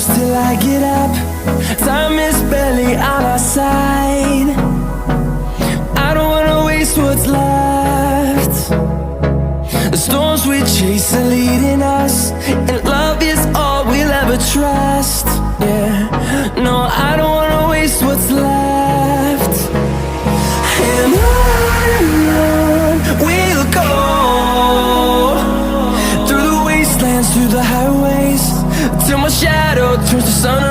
close till I get up. Time is barely on our side. I don't wanna waste what's left. The storms we chase are leading us, and love is all we'll ever trust. Yeah, no, I don't wanna waste what's left. And on we'll go, through the wastelands, through the highways, till my shadow turns to sun